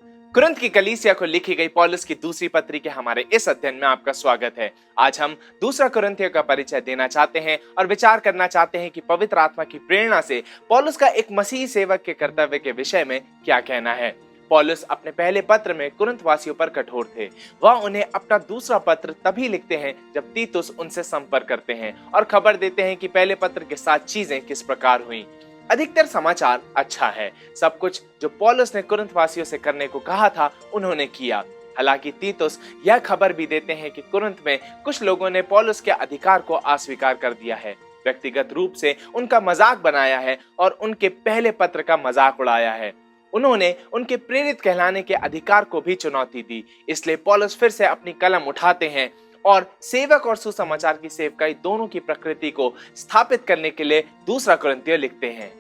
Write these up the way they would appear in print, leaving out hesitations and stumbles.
Corinth की कलीसिया को लिखी गई पौलुस की दूसरी पत्री के हमारे इस अध्ययन में आपका स्वागत है। आज हम दूसरा कुरिन्थियों का परिचय देना चाहते हैं और विचार करना चाहते हैं कि पवित्र आत्मा की प्रेरणा से पौलुस का एक मसीही सेवक के कर्तव्य के विषय में क्या कहना है। पौलुस अपने पहले पत्र में कुरिन्थ वासियों पर कठोर थे। वह उन्हें अपना दूसरा पत्र तभी लिखते हैं जब तीतुस उनसे संपर्क करते हैं और खबर देते हैं कि पहले पत्र के साथ चीजें किस प्रकार हुई। अधिकतर समाचार अच्छा है। सब कुछ जो पौलुस ने कुरिन्थ वासियों से करने को कहा था उन्होंने किया। हालांकि तीतुस यह खबर भी देते हैं कि कुरिन्थ में कुछ लोगों ने पौलुस के अधिकार को अस्वीकार कर दिया है, व्यक्तिगत रूप से उनका मजाक बनाया है और उनके पहले पत्र का मजाक उड़ाया है। उन्होंने उनके प्रेरित कहलाने के अधिकार को भी चुनौती दी। इसलिए पौलुस फिर से अपनी कलम उठाते हैं और सेवक और सुसमाचार की सेवकाई दोनों की प्रकृति को स्थापित करने के लिए दूसरा कुरिन्थियों लिखते हैं।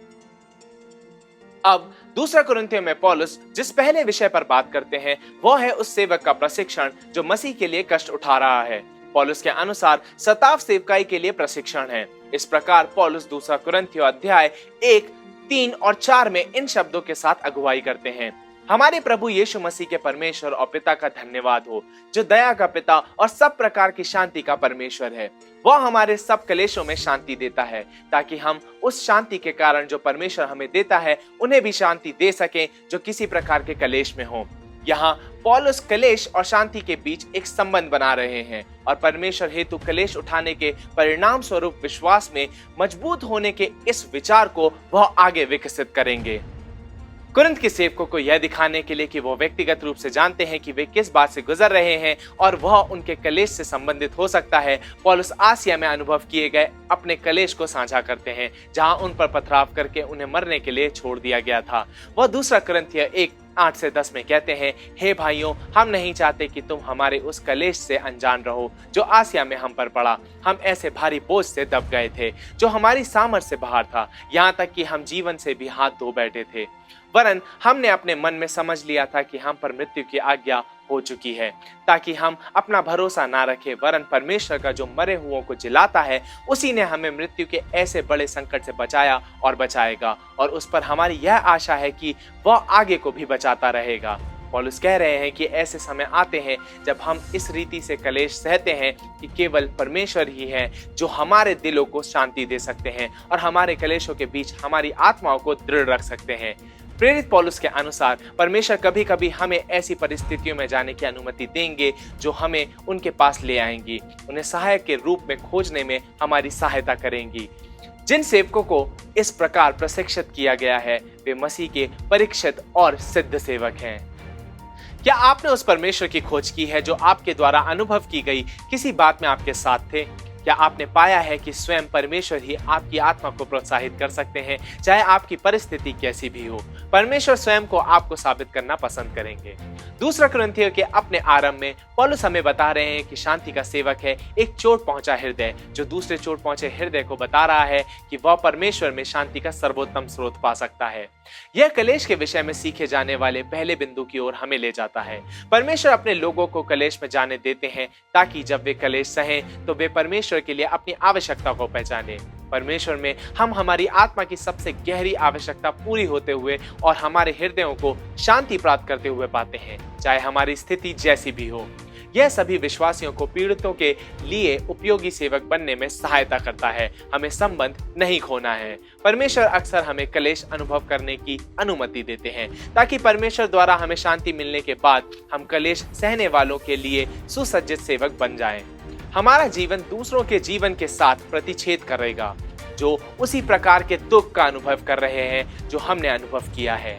अब दूसरा कुरिन्थियों में पौलुस जिस पहले विषय पर बात करते हैं वह है उस सेवक का प्रशिक्षण जो मसीह के लिए कष्ट उठा रहा है। पौलुस के अनुसार सताव सेवकाई के लिए प्रशिक्षण है। इस प्रकार पौलुस दूसरा कुरिन्थियों अध्याय 1, 3 और 4 में इन शब्दों के साथ अगुवाई करते हैं। हमारे प्रभु यीशु मसीह के परमेश्वर और पिता का धन्यवाद हो, जो दया का पिता और सब प्रकार की शांति का परमेश्वर है। वह हमारे सब कलेशों में शांति देता है ताकि हम उस शांति के कारण जो परमेश्वर हमें देता है उन्हें भी शांति दे सकें जो किसी प्रकार के कलेश में हो। यहाँ पौलुस कलेश और शांति के बीच एक संबंध बना रहे हैं और परमेश्वर हेतु कलेश उठाने के परिणाम स्वरूप विश्वास में मजबूत होने के इस विचार को वह आगे विकसित करेंगे। कुरिन्थ के सेवकों को यह दिखाने के लिए कि वो व्यक्तिगत रूप से जानते हैं कि वे किस बात से गुजर रहे हैं और वह उनके कलेश से संबंधित हो सकता है, पौलुस आसिया में अनुभव किए गए अपने कलेश को साझा करते हैं जहां उन पर पथराव करके उन्हें मरने के लिए छोड़ दिया गया था। वह दूसरा कुरिन्थियों 1, 8 से 10 में कहते हैं, हे भाइयों, हम नहीं चाहते कि तुम हमारे उस कलेश से अनजान रहो जो आसिया में हम पर पड़ा। हम ऐसे भारी बोझ से दब गए थे जो हमारी सामर्थ से बाहर था, यहाँ तक कि हम जीवन से भी हाथ धो बैठे थे। वरन हमने अपने मन में समझ लिया था कि हम पर मृत्यु की आज्ञा हो चुकी है, ताकि हम अपना भरोसा ना रखें, वरन परमेश्वर का जो मरे हुओं को जिलाता है उसी ने हमें मृत्यु के ऐसे बड़े संकट से बचाया और बचाएगा, और उस पर हमारी यह आशा है कि वह आगे को भी बचाता रहेगा। पौलुस कह रहे हैं कि ऐसे समय आते हैं जब हम इस रीति से कलेश सहते हैं कि केवल परमेश्वर ही है जो हमारे दिलों को शांति दे सकते हैं और हमारे कलेशों के बीच हमारी आत्माओं को दृढ़ रख सकते हैं। प्रेरित पौलुस के अनुसार परमेश्वर कभी कभी हमें ऐसी परिस्थितियों में जाने की अनुमति देंगे जो हमें उनके पास ले आएंगी, उन्हें सहायक के रूप में खोजने में हमारी सहायता करेंगी। जिन सेवकों को इस प्रकार प्रशिक्षित किया गया है वे मसीह के परीक्षित और सिद्ध सेवक हैं। क्या आपने उस परमेश्वर की खोज की है जो आपके द्वारा अनुभव की गई किसी बात में आपके साथ थे? क्या आपने पाया है कि स्वयं परमेश्वर ही आपकी आत्मा को प्रोत्साहित कर सकते हैं, चाहे आपकी परिस्थिति कैसी भी हो? परमेश्वर स्वयं को आपको साबित करना पसंद करेंगे। दूसरा कुरिन्थियों के अपने आरंभ में पौलुस हमें बता रहे हैं कि शांति का सेवक है एक चोट पहुंचा हृदय, जो दूसरे चोट पहुंचे हृदय को बता रहा है कि वह परमेश्वर में शांति का सर्वोत्तम स्रोत पा सकता है। यह कलेश के विषय में सीखे जाने वाले पहले बिंदु की ओर हमें ले जाता है। परमेश्वर अपने लोगों को कलेश में जाने देते हैं ताकि जब वे कलेश सहें तो वे परमेश्वर के लिए अपनी आवश्यकता को पहचाने। परमेश्वर में हम हमारी आत्मा की सबसे गहरी आवश्यकता पूरी होते हुए और हमारे हृदयों को शांति प्राप्त करते हुए पाते हैं, चाहे हमारी स्थिति जैसी भी हो। यह सभी विश्वासियों को पीड़ितों के लिए उपयोगी सेवक बनने में सहायता करता है। हमें संबंध नहीं खोना है। परमेश्वर अक्सर हमें कलेश अनुभव करने की अनुमति देते हैं ताकि परमेश्वर द्वारा हमें शांति मिलने के बाद हम कलेश सहने वालों के लिए सुसज्जित सेवक बन जाएं। हमारा जीवन दूसरों के जीवन के साथ प्रतिच्छेद करेगा जो उसी प्रकार के दुख का अनुभव कर रहे हैं जो हमने अनुभव किया है।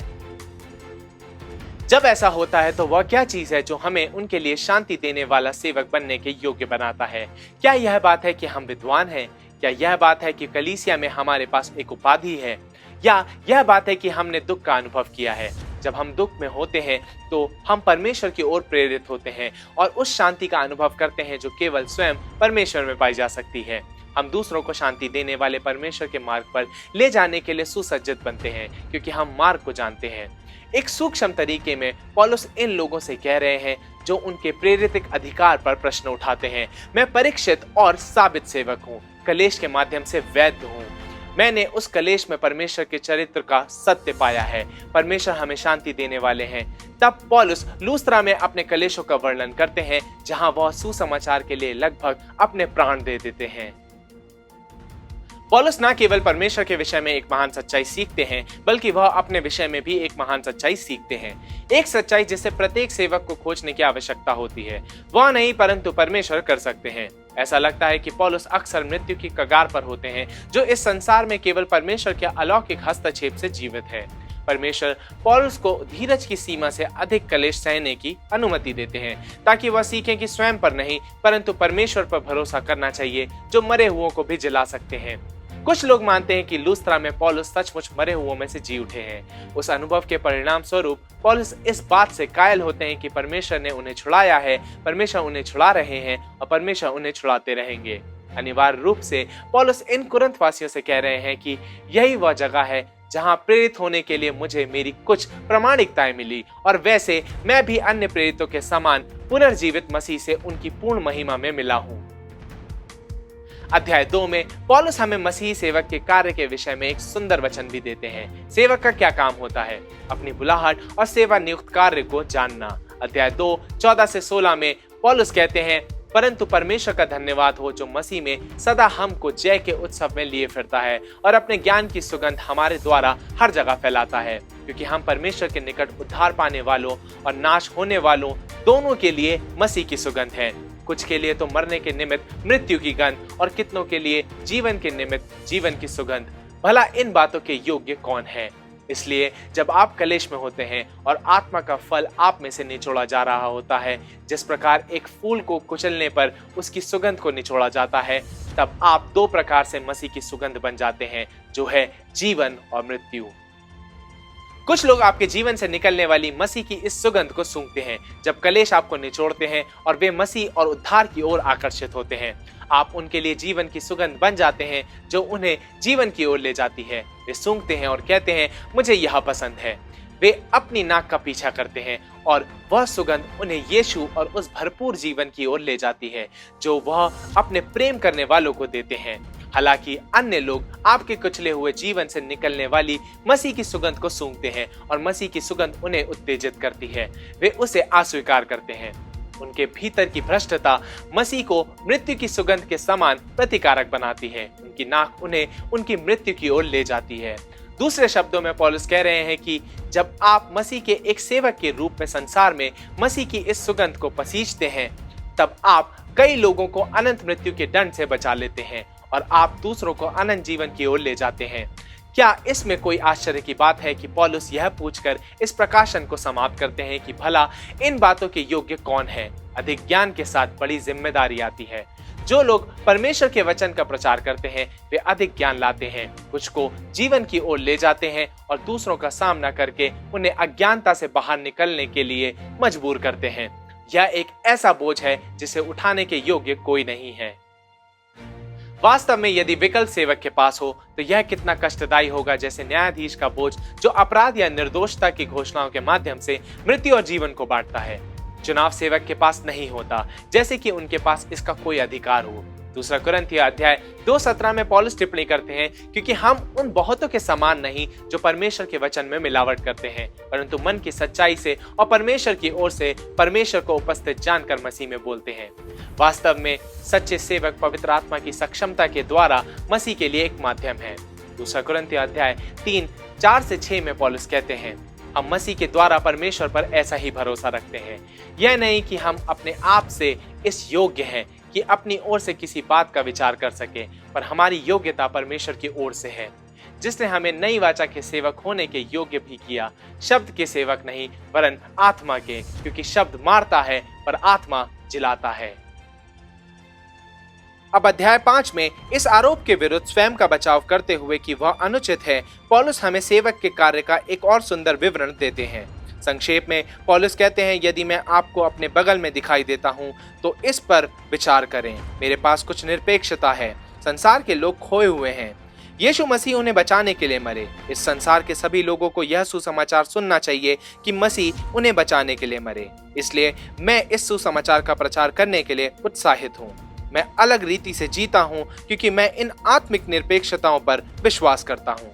जब ऐसा होता है तो वह क्या चीज है जो हमें उनके लिए शांति देने वाला सेवक बनने के योग्य बनाता है? क्या यह बात है कि हम विद्वान हैं? क्या यह बात है कि कलीसिया में हमारे पास एक उपाधि है? या यह बात है कि हमने दुख का अनुभव किया है? जब हम दुख में होते हैं तो हम परमेश्वर की ओर प्रेरित होते हैं और उस शांति का अनुभव करते हैं जो केवल स्वयं परमेश्वर में पाई जा सकती है। हम दूसरों को शांति देने वाले परमेश्वर के मार्ग पर ले जाने के लिए सुसज्जित बनते हैं क्योंकि हम मार्ग को जानते हैं। एक सूक्ष्म तरीके में पौलुस इन लोगों से कह रहे हैं जो उनके प्रेरित अधिकार पर प्रश्न उठाते हैं। मैं परीक्षित और साबित सेवक हूँ, कलेश के माध्यम से वैध हूँ। मैंने उस कलेश में परमेश्वर के चरित्र का सत्य पाया है। परमेश्वर हमें शांति देने वाले हैं तब पौलुस लूस्त्रा में अपने कलेशों का वर्णन करते हैं, जहां वह सुसमाचार के लिए लगभग अपने प्राण दे देते हैं। पौलुस न केवल परमेश्वर के विषय में एक महान सच्चाई सीखते हैं, बल्कि वह अपने विषय में भी एक महान सच्चाई सीखते हैं। एक सच्चाई जिसे प्रत्येक सेवक को खोजने की आवश्यकता होती है, वह नहीं परंतु परमेश्वर कर सकते हैं। ऐसा लगता है कि पौलुस अक्सर मृत्यु की कगार पर होते हैं, जो इस संसार में केवल परमेश्वर के अलौकिक हस्तक्षेप से जीवित है। परमेश्वर पौलुस को धीरज की सीमा से अधिक कलेश सहने की अनुमति देते हैं, ताकि वह सीखें कि स्वयं पर नहीं परंतु परमेश्वर पर भरोसा करना चाहिए, जो मरे हुओं को भी जिला सकते हैं। कुछ लोग मानते हैं कि लूस्त्रा में पौलुस सचमुच मरे हुओं में से जी उठे हैं। उस अनुभव के परिणाम स्वरूप पौलुस इस बात से कायल होते हैं कि परमेश्वर ने उन्हें छुड़ाया है, परमेश्वर उन्हें छुड़ा रहे हैं और परमेश्वर उन्हें छुड़ाते रहेंगे। अनिवार्य रूप से पौलुस इन कुरिन्थ वासियों से कह रहे हैं कि यही वह जगह है जहां प्रेरित होने के लिए मुझे मेरी कुछ प्रामाणिकताएं मिली, और वैसे मैं भी अन्य प्रेरितों के समान पुनर्जीवित मसीह से उनकी पूर्ण महिमा में मिला हूं। अध्याय 2 में पौलुस हमें मसीही सेवक के कार्य के विषय में एक सुंदर वचन भी देते हैं। सेवक का क्या काम होता है? अपनी बुलाहट और सेवा नियुक्त कार्य को जानना। अध्याय 2 14 से 16 में पौलुस कहते हैं, परंतु परमेश्वर का धन्यवाद हो जो मसीह में सदा हमको जय के उत्सव में लिए फिरता है और अपने ज्ञान की सुगंध हमारे द्वारा हर जगह फैलाता है, क्योंकि हम परमेश्वर के निकट उद्धार पाने वालों और नाश होने वालों दोनों के लिए मसीह की सुगंध है। कुछ के लिए तो मरने के निमित्त मृत्यु की गंध, और कितनों के लिए जीवन के निमित्त जीवन की सुगंध। भला इन बातों के योग्य कौन है? इसलिए जब आप कलेश में होते हैं और आत्मा का फल आप में से निचोड़ा जा रहा होता है, जिस प्रकार एक फूल को कुचलने पर उसकी सुगंध को निचोड़ा जाता है, तब आप दो प्रकार से मसीह की सुगंध बन जाते हैं, जो है जीवन और मृत्यु। कुछ लोग आपके जीवन से निकलने वाली मसीह की इस सुगंध को सूंघते हैं जब कलेश आपको निचोड़ते हैं, और वे मसीह और उद्धार की ओर आकर्षित होते हैं। आप उनके लिए जीवन की सुगंध बन जाते हैं, जो उन्हें जीवन की ओर ले जाती है। वे सूंघते हैं और कहते हैं, मुझे यह पसंद है। वे अपनी नाक का पीछा करते हैं और वह सुगंध उन्हें यीशु और उस भरपूर जीवन की ओर ले जाती है जो वह अपने प्रेम करने वालों को देते हैं। हालांकि अन्य लोग आपके कुचले हुए जीवन से निकलने वाली मसीह की सुगंध को सूंघते हैं और मसीह की सुगंध उन्हें उत्तेजित करती है। वे उसे अस्वीकार करते हैं। उनके भीतर की भ्रष्टता मसीह को मृत्यु की सुगंध के समान प्रतिकारक बनाती है। उनकी नाक उन्हें उनकी मृत्यु की ओर ले जाती है। दूसरे शब्दों में पौलुस कह रहे हैं कि जब आप मसीह के एक सेवक के रूप में संसार में मसीह की इस सुगंध को पसीजते हैं, तब आप कई लोगों को अनंत मृत्यु के दंड से बचा लेते हैं और आप दूसरों को अनंत जीवन की ओर ले जाते हैं। क्या इसमें कोई आश्चर्य की बात है कि पौलुस यह पूछकर इस प्रकाशन को समाप्त करते हैं कि भला इन बातों के योग्य कौन है? अधिक ज्ञान के साथ बड़ी जिम्मेदारी आती है। जो लोग परमेश्वर के वचन का प्रचार करते हैं, वे अधिक ज्ञान लाते हैं, कुछ को जीवन की ओर ले जाते हैं और दूसरों का सामना करके उन्हें अज्ञानता से बाहर निकलने के लिए मजबूर करते हैं। यह एक ऐसा बोझ है जिसे उठाने के योग्य कोई नहीं है। वास्तव में यदि विकल्प सेवक के पास हो तो यह कितना कष्टदायी होगा, जैसे न्यायाधीश का बोझ जो अपराध या निर्दोषता की घोषणाओं के माध्यम से मृत्यु और जीवन को बांटता है। चुनाव सेवक के पास नहीं होता, जैसे कि उनके पास इसका कोई अधिकार हो। दूसरा कुरिन्थियों अध्याय 2:17 में पौलुस टिप्पणी करते हैं, क्योंकि हम उन बहुतों के समान नहीं जो परमेश्वर के वचन में मिलावट करते हैं, परंतु मन की सच्चाई से और परमेश्वर की ओर से परमेश्वर को उपस्थित जानकर मसीह में बोलते हैं। वास्तव में सच्चे सेवक पवित्र आत्मा की सक्षमता के द्वारा मसीह के लिए एक माध्यम है। दूसरा कुरिन्थियों अध्याय 3:4-6 में पौलुस कहते हैं, हम मसीह के द्वारा परमेश्वर पर ऐसा ही भरोसा रखते हैं। यह नहीं कि हम अपने आप से इस योग्य हैं कि अपनी ओर से किसी बात का विचार कर सके, पर हमारी योग्यता परमेश्वर की ओर से है, जिसने हमें नई वाचा के सेवक होने के योग्य भी किया, शब्द के सेवक नहीं वरन आत्मा के, क्योंकि शब्द मारता है पर आत्मा जिलाता है। अब अध्याय 5 में इस आरोप के विरुद्ध स्वयं का बचाव करते हुए कि वह अनुचित है, पौलुस हमें सेवक के कार्य का एक और सुंदर विवरण देते हैं। संक्षेप में पौलुस कहते हैं, यदि मैं आपको अपने बगल में दिखाई देता हूं तो इस पर विचार करें। मेरे पास कुछ निरपेक्षता है। संसार के लोग खोए हुए हैं, यीशु मसीह उन्हें बचाने के लिए मरे। इस संसार के सभी लोगों को यह सुसमाचार सुनना चाहिए कि मसीह उन्हें बचाने के लिए मरे। इसलिए मैं इस सुसमाचार का प्रचार करने के लिए उत्साहित हूँ। मैं अलग रीति से जीता हूँ क्योंकि मैं इन आत्मिक निरपेक्षताओं पर विश्वास करता हूँ।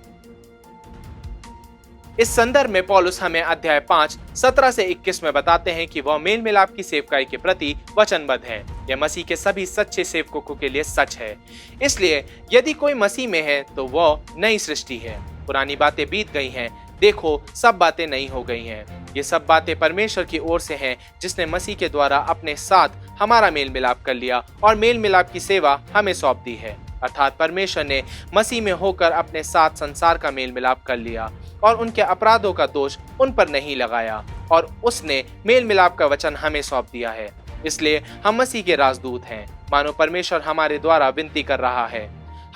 इस संदर्भ में पौलुस हमें अध्याय 5 17 से 21 में बताते हैं कि वह मेल मिलाप की सेवकाई के प्रति वचनबद्ध है। यह मसीह के सभी सच्चे सेवकों के लिए सच है। इसलिए यदि कोई मसीह में है तो वह नई सृष्टि है, पुरानी बातें बीत गई हैं, देखो सब बातें नई हो गई हैं। ये सब बातें परमेश्वर की ओर से हैं, जिसने मसीह के द्वारा अपने साथ हमारा मेल मिलाप कर लिया और मेल मिलाप की सेवा हमें सौंप दी है। अर्थात परमेश्वर ने मसीह में होकर अपने साथ संसार का मेल मिलाप कर लिया और उनके अपराधों का दोष उन पर नहीं लगाया, और उसने मेल मिलाप का वचन हमें सौंप दिया है। इसलिए हम मसीह के राजदूत हैं, मानो परमेश्वर हमारे द्वारा विनती कर रहा है।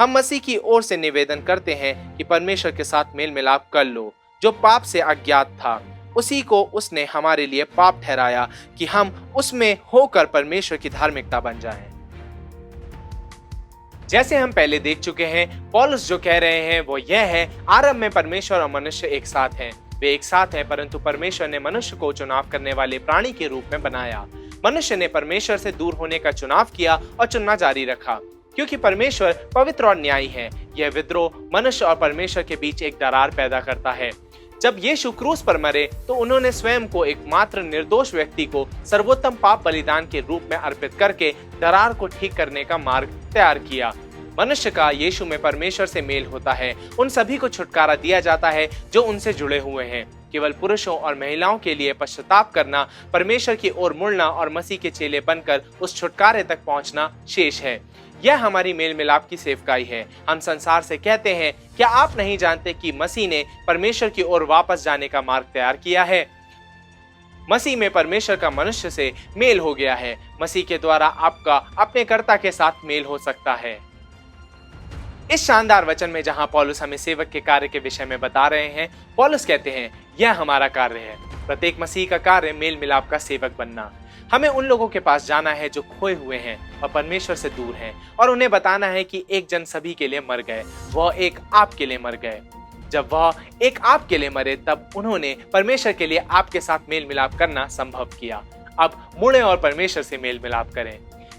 हम मसीह की ओर से निवेदन करते हैं कि परमेश्वर के साथ मेल मिलाप कर लो। जो पाप से अज्ञात था उसी को उसने हमारे लिए पाप ठहराया कि हम उसमें होकर परमेश्वर की धार्मिकता बन जाएं। जैसे हम पहले देख चुके हैं, पौलुस जो कह रहे हैं वो यह है, आरंभ में परमेश्वर और मनुष्य एक साथ हैं। वे एक साथ हैं, परंतु परमेश्वर ने मनुष्य को चुनाव करने वाले प्राणी के रूप में बनाया। मनुष्य ने परमेश्वर से दूर होने का चुनाव किया और चुनना जारी रखा, क्योंकि परमेश्वर पवित्र और न्यायी है। यह विद्रोह मनुष्य और परमेश्वर के बीच एक दरार पैदा करता है। जब यीशु क्रूस पर मरे तो उन्होंने स्वयं को एकमात्र निर्दोष व्यक्ति को सर्वोत्तम पाप बलिदान के रूप में अर्पित करके दरार को ठीक करने का मार्ग तैयार किया। मनुष्य का यीशु में परमेश्वर से मेल होता है। उन सभी को छुटकारा दिया जाता है जो उनसे जुड़े हुए हैं। केवल पुरुषों और महिलाओं के लिए पश्चाताप करना, परमेश्वर की ओर मुड़ना और मसीह के चेले बनकर उस छुटकारे तक पहुंचना शेष है। यह हमारी मेल मिलाप की सेवकाई है। हम संसार से कहते हैं, क्या आप नहीं जानते कि मसीह ने परमेश्वर की ओर वापस जाने का मार्ग तैयार किया है? मसीह में परमेश्वर का मनुष्य से मेल हो गया है। मसीह के द्वारा आपका अपने कर्ता के साथ मेल हो सकता है। इस शानदार वचन में जहां पौलुस हमें सेवक के कार्य के विषय में बता रहे हैं, पौलुस कहते हैं, यह हमारा कार्य है। प्रत्येक मसीह का कार्य मेल मिलाप का सेवक बनना। हमें उन लोगों के पास जाना है जो खोए हुए हैं और परमेश्वर से दूर हैं, और उन्हें बताना है कि एक जन सभी के लिए मर गए, वह एक आप के लिए मर गए। जब वह एक आप के लिए मरे, तब उन्होंने परमेश्वर के लिए आपके साथ मेल मिलाप करना संभव किया। अब मुड़ें और परमेश्वर से मेल मिलाप करें।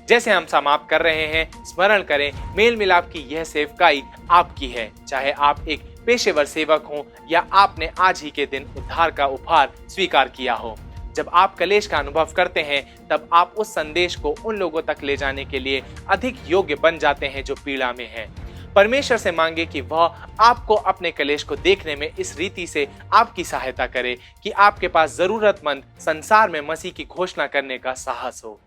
जैसे हम समाप्त कर रहे हैं, स्मरण करें, मेल मिलाप की यह सेवकाई आपकी है। चाहे आप एक पेशेवर सेवक हो या आपने आज ही के दिन उद्धार का उपहार स्वीकार किया हो। जब आप कलेश का अनुभव करते हैं, तब आप उस संदेश को उन लोगों तक ले जाने के लिए अधिक योग्य बन जाते हैं जो पीड़ा में हैं। परमेश्वर से मांगे कि वह आपको अपने कलेश को देखने में इस रीति से आपकी सहायता करे कि आपके पास जरूरतमंद संसार में मसीह की घोषणा करने का साहस हो।